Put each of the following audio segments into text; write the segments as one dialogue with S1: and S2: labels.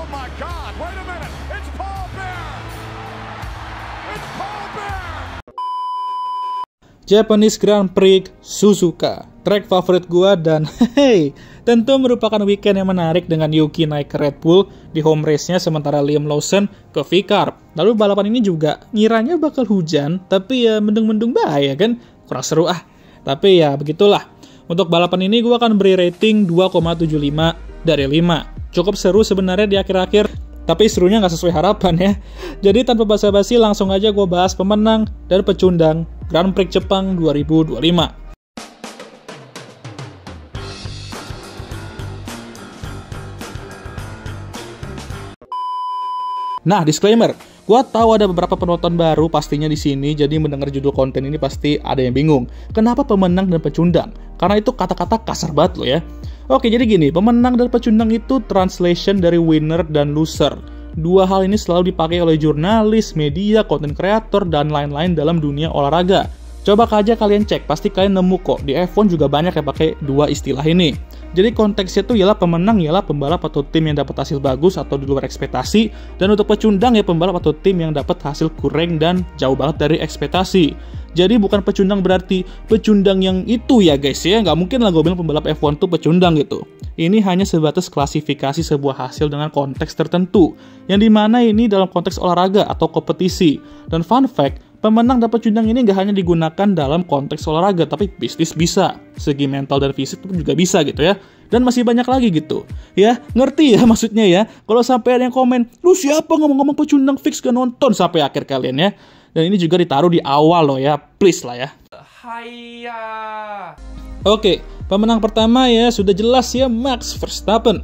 S1: Oh my God, wait a minute, it's Paul Bear! It's Paul Bear!
S2: Japanese Grand Prix Suzuka, track favorit gua dan tentu merupakan weekend yang menarik dengan Yuki naik ke Red Bull di home race-nya sementara Liam Lawson ke V-Carb. Lalu balapan ini juga ngiranya bakal hujan, tapi ya mendung-mendung bahaya kan, kurang seru ah. Tapi ya begitulah. Untuk balapan ini gua akan beri rating 2,75 dari 5. Cukup seru sebenarnya di akhir-akhir, tapi serunya nggak sesuai harapan ya. Jadi tanpa basa-basi langsung aja gue bahas pemenang dan pecundang Grand Prix Jepang 2025. Nah, disclaimer, gue tahu ada beberapa penonton baru pastinya di sini, jadi mendengar judul konten ini pasti ada yang bingung. Kenapa pemenang dan pecundang? Karena itu kata-kata kasar banget loh ya. Oke, jadi gini, pemenang dan pecundang itu translation dari winner dan loser. Dua hal ini selalu dipakai oleh jurnalis, media, konten kreator, dan lain-lain dalam dunia olahraga. Coba aja kalian cek, pasti kalian nemu kok. Di F1 juga banyak yang pakai dua istilah ini. Jadi konteksnya itu ialah pemenang ialah pembalap atau tim yang dapat hasil bagus atau di luar ekspektasi, dan untuk pecundang ya pembalap atau tim yang dapat hasil kurang dan jauh banget dari ekspektasi. Jadi bukan pecundang berarti pecundang yang itu ya guys ya, nggak mungkin lah gue bilang pembalap F1 tuh pecundang gitu. Ini hanya sebatas klasifikasi sebuah hasil dengan konteks tertentu, yang dimana ini dalam konteks olahraga atau kompetisi. Dan fun fact, pemenang dan pecundang ini nggak hanya digunakan dalam konteks olahraga, tapi bisnis bisa. Segi mental dan fisik itu juga bisa gitu ya. Dan masih banyak lagi gitu. Ya, ngerti ya maksudnya ya? Kalau sampai ada yang komen, lu siapa ngomong-ngomong pecundang fix gak nonton sampai akhir kalian ya? Dan ini juga ditaruh di awal loh ya, please lah ya. Haiya. Oke, pemenang pertama ya sudah jelas ya, Max Verstappen.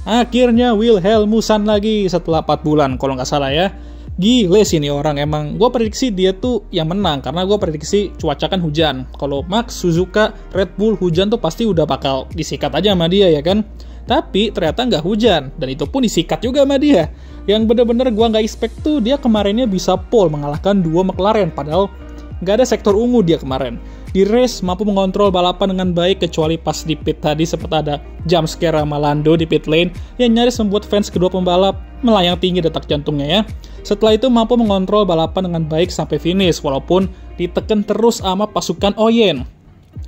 S2: Akhirnya Wilhelmussen lagi setelah 4 bulan kalau nggak salah ya. Gile sih ini orang emang. Gue prediksi dia tuh yang menang karena gue prediksi cuaca kan hujan. Kalau Max, Suzuka, Red Bull hujan tuh pasti udah bakal disikat aja sama dia ya kan. Tapi ternyata nggak hujan dan itu pun disikat juga sama dia. Yang bener-bener gue nggak expect tuh dia kemarinnya bisa pole mengalahkan 2 McLaren padahal nggak ada sektor ungu dia kemarin. Di race mampu mengontrol balapan dengan baik kecuali pas di pit tadi sempat ada jump scare sama Lando di pit lane yang nyaris membuat fans kedua pembalap melayang tinggi detak jantungnya ya. Setelah itu mampu mengontrol balapan dengan baik sampai finish walaupun ditekan terus sama pasukan Oyen.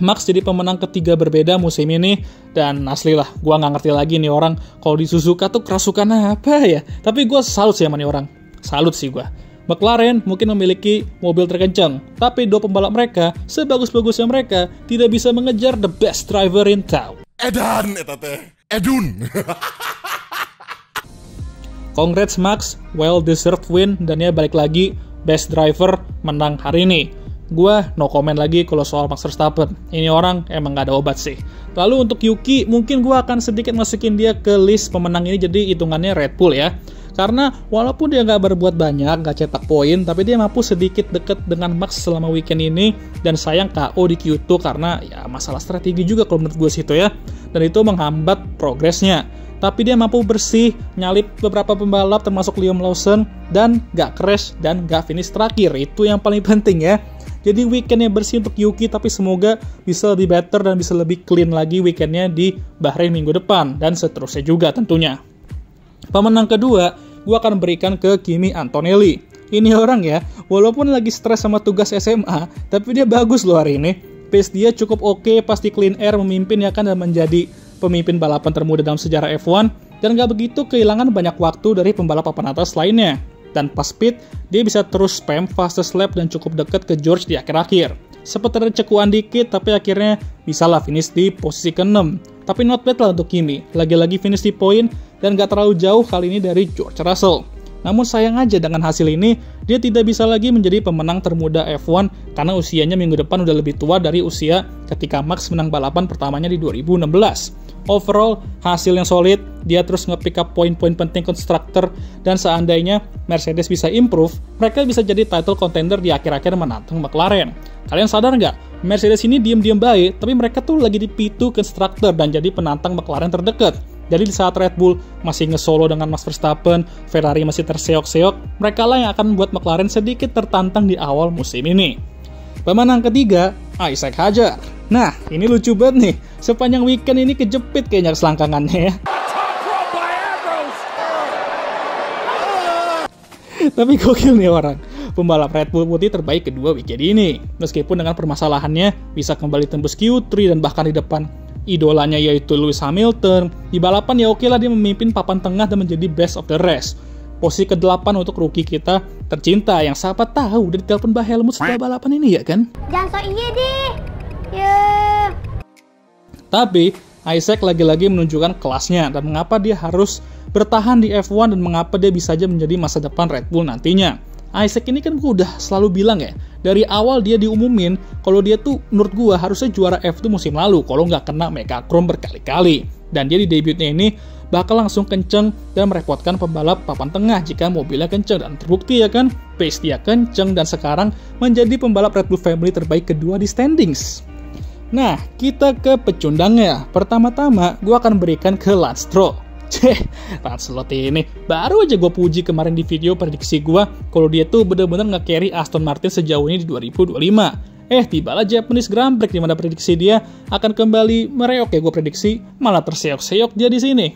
S2: Max jadi pemenang ketiga berbeda musim ini dan asli lah gua nggak ngerti lagi nih orang kalau di Suzuka tuh kerasukan apa ya. Tapi gua salut sih sama nih orang. Salut sih gua. McLaren mungkin memiliki mobil terkencang, tapi dua pembalap mereka, sebagus-bagusnya mereka, tidak bisa mengejar the best driver in town.
S1: Edan, eta teh. Edun.
S2: Congrats Max, well deserved win, dan ya balik lagi, best driver menang hari ini. Gua no comment lagi kalau soal Max Verstappen. Ini orang emang gak ada obat sih. Lalu untuk Yuki, mungkin gua akan sedikit masukin dia ke list pemenang ini, jadi hitungannya Red Bull ya. Karena walaupun dia nggak berbuat banyak, nggak cetak poin, tapi dia mampu sedikit deket dengan Max selama weekend ini. Dan sayang KO di Q2 karena ya masalah strategi juga kalau menurut gue situ ya. Dan itu menghambat progresnya. Tapi dia mampu bersih, nyalip beberapa pembalap termasuk Liam Lawson, dan nggak crash dan nggak finish terakhir. Itu yang paling penting ya. Jadi weekendnya bersih untuk Yuki, tapi semoga bisa lebih better dan bisa lebih clean lagi weekendnya di Bahrain minggu depan. Dan seterusnya juga tentunya. Pemenang kedua, gue akan berikan ke Kimi Antonelli. Ini orang ya, walaupun lagi stres sama tugas SMA, tapi dia bagus loh hari ini. Pace dia cukup oke, pasti clean air memimpin ya kan dan menjadi pemimpin balapan termuda dalam sejarah F1. Dan gak begitu kehilangan banyak waktu dari pembalap papan atas lainnya. Dan pas pit, dia bisa terus spam fastest lap dan cukup dekat ke George di akhir-akhir. Sempat ada cekuan dikit, tapi akhirnya bisalah finish di posisi ke-6. Tapi not bad lah untuk Kimi, lagi-lagi finish di poin dan gak terlalu jauh kali ini dari George Russell. Namun sayang aja dengan hasil ini, dia tidak bisa lagi menjadi pemenang termuda F1 karena usianya minggu depan udah lebih tua dari usia ketika Max menang balapan pertamanya di 2016. Overall, hasil yang solid, dia terus nge-pick up poin-poin penting konstruktor, dan seandainya Mercedes bisa improve, mereka bisa jadi title contender di akhir-akhir menantang McLaren. Kalian sadar nggak? Mercedes ini diem-diem baik, tapi mereka tuh lagi di P2 konstruktor dan jadi penantang McLaren terdekat. Jadi di saat Red Bull masih nge-solo dengan Max Verstappen, Ferrari masih terseok-seok, mereka lah yang akan membuat McLaren sedikit tertantang di awal musim ini. Pemenang ketiga, Isaac Hadjar. Nah, ini lucu banget nih. Sepanjang weekend ini kejepit kayaknya selangkangannya ya. Tapi gokil nih orang. Pembalap Red Bull putih terbaik kedua weekend ini. Meskipun dengan permasalahannya bisa kembali tembus Q3 dan bahkan di depan idolanya yaitu Lewis Hamilton. Di balapan ya oke lah dia memimpin papan tengah dan menjadi best of the rest. Posisi ke-8 untuk rookie kita tercinta yang siapa tahu udah ditelepon Mbak Helmut setelah balapan ini ya kan?
S3: Jangan so iya deh. Yeah.
S2: Tapi Isaac lagi-lagi menunjukkan kelasnya dan mengapa dia harus bertahan di F1 dan mengapa dia bisa aja menjadi masa depan Red Bull nantinya. Isaac ini kan gue udah selalu bilang ya, dari awal dia diumumin kalau dia tuh menurut gue harusnya juara F2 musim lalu kalau nggak kena Mecachrome berkali-kali. Dan dia di debutnya ini bakal langsung kenceng dan merepotkan pembalap papan tengah jika mobilnya kenceng. Dan terbukti ya kan, pace dia kenceng dan sekarang menjadi pembalap Red Bull Family terbaik kedua di standings. Nah, kita ke pecundangnya. Pertama-tama, gue akan berikan ke Lance Stroll. Lancelot ini baru aja gue puji kemarin di video prediksi gue kalau dia tuh bener-bener nge-carry Aston Martin sejauh ini di 2025. Tibalah Japanese Grand Prix di mana prediksi dia akan kembali mereok ya gue prediksi, malah terseok-seok dia di sini.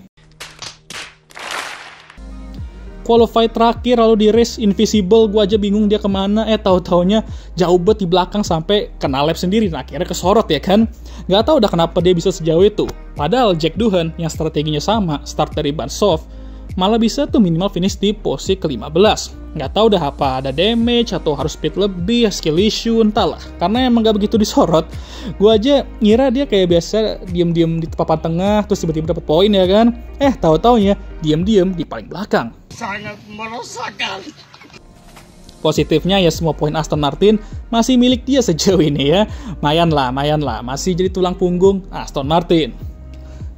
S2: Qualified terakhir lalu di race Invisible gue aja bingung dia kemana, tahu-taunya jauh banget di belakang sampai kena lap sendiri, nah akhirnya kesorot ya kan. Nggak tahu udah kenapa dia bisa sejauh itu. Padahal Jack Doohan yang strateginya sama, start dari ban soft, malah bisa tuh minimal finish di posisi ke-15. Nggak tahu udah apa, ada damage atau harus speed lebih, skill issue, entahlah. Karena emang nggak begitu disorot. Gue aja ngira dia kayak biasa diem-diem di papan tengah, terus tiba-tiba dapat poin ya kan. Tahu-taunya diem-diem di paling belakang.
S1: Sangat meresahkan.
S2: Positifnya ya semua poin Aston Martin masih milik dia sejauh ini ya. Mayan lah, masih jadi tulang punggung Aston Martin.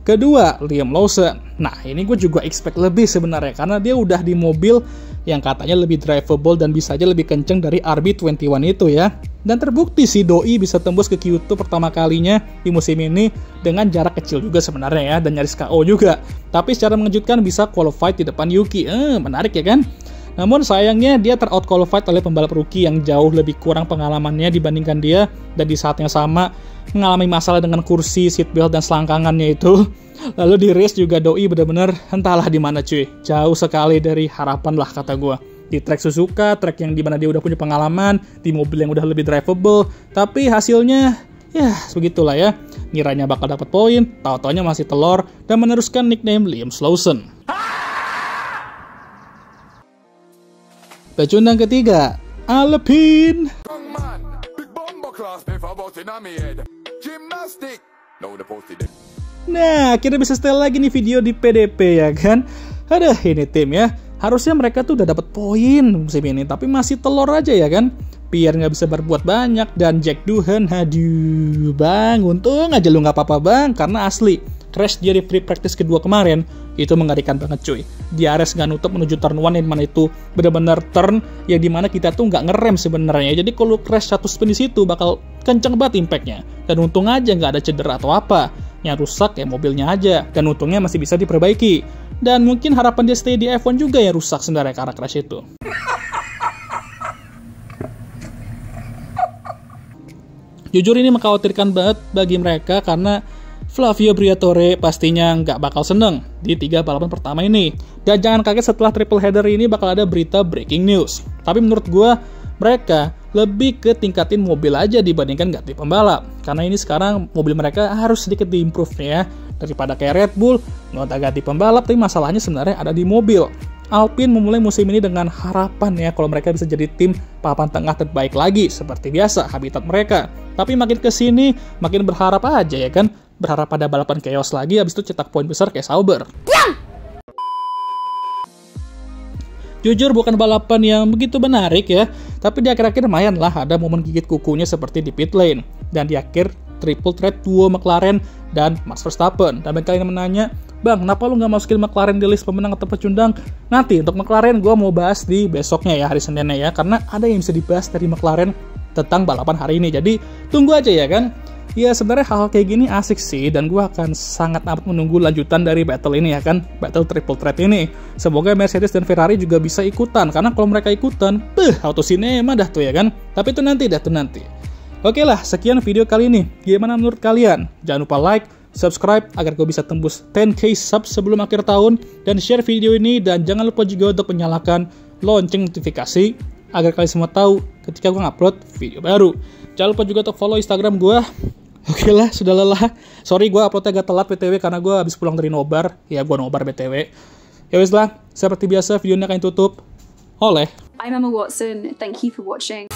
S2: Kedua, Liam Lawson. Nah, ini gue juga expect lebih sebenarnya karena dia udah di mobil yang katanya lebih drivable dan bisa aja lebih kenceng dari RB21 itu ya. Dan terbukti si Doi bisa tembus ke Q2 pertama kalinya di musim ini dengan jarak kecil juga sebenarnya ya dan nyaris KO juga. Tapi secara mengejutkan bisa qualified di depan Yuki. Menarik ya kan? Namun sayangnya dia ter-out-qualified oleh pembalap rookie yang jauh lebih kurang pengalamannya dibandingkan dia dan di saat yang sama mengalami masalah dengan kursi, seatbelt, dan selangkangannya itu. Lalu di race juga Doi benar-benar entahlah di mana cuy. Jauh sekali dari harapan lah kata gue. Di track Suzuka, track yang dimana dia udah punya pengalaman, di mobil yang udah lebih drivable, tapi hasilnya ya begitulah ya. Ngiranya bakal dapat poin, tahu-taunya masih telur dan meneruskan nickname Liam Lawson. Pecundang ketiga, Alpine. Nah, akhirnya bisa setel lagi nih video di PDP ya kan. Aduh, ini tim ya. Harusnya mereka tuh udah dapat poin musim ini, tapi masih telur aja ya kan. Pierre nggak bisa berbuat banyak dan Jack Doohan, aduh bang, untung aja lu nggak apa-apa bang, karena asli crash dia di free practice kedua kemarin itu mengerikan banget cuy. DRS nggak nutup menuju turn 1 yang mana itu benar-benar turn yang dimana kita tuh nggak ngerem sebenarnya. Jadi kalau crash satu spin di situ bakal kenceng banget impactnya. Dan untung aja nggak ada cedera atau apa. Yang rusak ya mobilnya aja. Dan untungnya masih bisa diperbaiki. Dan mungkin harapan dia stay di F1 juga ya rusak sebenarnya karena crash itu. Jujur ini mengkhawatirkan banget bagi mereka karena Flavio Briatore pastinya nggak bakal seneng di 3 balapan pertama ini. Dan jangan kaget setelah triple header ini bakal ada berita breaking news. Tapi menurut gue, mereka lebih ke tingkatin mobil aja dibandingkan ganti pembalap. Karena ini sekarang mobil mereka harus sedikit diimprove ya. Daripada kayak Red Bull, nggak ganti pembalap, tapi masalahnya sebenarnya ada di mobil. Alpine memulai musim ini dengan harapan ya kalau mereka bisa jadi tim papan tengah terbaik lagi seperti biasa habitat mereka. Tapi makin kesini makin berharap aja ya kan, berharap pada balapan chaos lagi habis itu cetak poin besar kayak Sauber. Jujur bukan balapan yang begitu menarik ya, tapi di akhir-akhir lumayan lah ada momen gigit kukunya seperti di pit lane. Dan di akhir triple threat duo McLaren dan Max Verstappen. Dan kalian menanya, bang, kenapa lu nggak masukin McLaren di list pemenang atau pecundang? Nanti untuk McLaren gue mau bahas di besoknya ya, hari Seninnya ya, karena ada yang bisa dibahas dari McLaren tentang balapan hari ini. Jadi tunggu aja ya kan. Ya sebenarnya hal-hal kayak gini asik sih, dan gue akan sangat amat menunggu lanjutan dari battle ini ya kan, battle triple threat ini. Semoga Mercedes dan Ferrari juga bisa ikutan, karena kalau mereka ikutan, auto sinema dah tuh ya kan. Tapi itu nanti. Oke lah, sekian video kali ini. Gimana menurut kalian? Jangan lupa like, subscribe agar gue bisa tembus 10k sub sebelum akhir tahun, dan share video ini, dan jangan lupa juga untuk menyalakan lonceng notifikasi agar kalian semua tahu ketika gue ngupload video baru. Jangan lupa juga untuk follow Instagram gue. Oke lah, sudah lelah. Sorry gue uploadnya agak telat BTW karena gue habis pulang dari nobar. Ya gue nobar BTW. Ya wes lah, seperti biasa videonya akan tutup oleh
S4: I'm Emma Watson. Thank you for watching.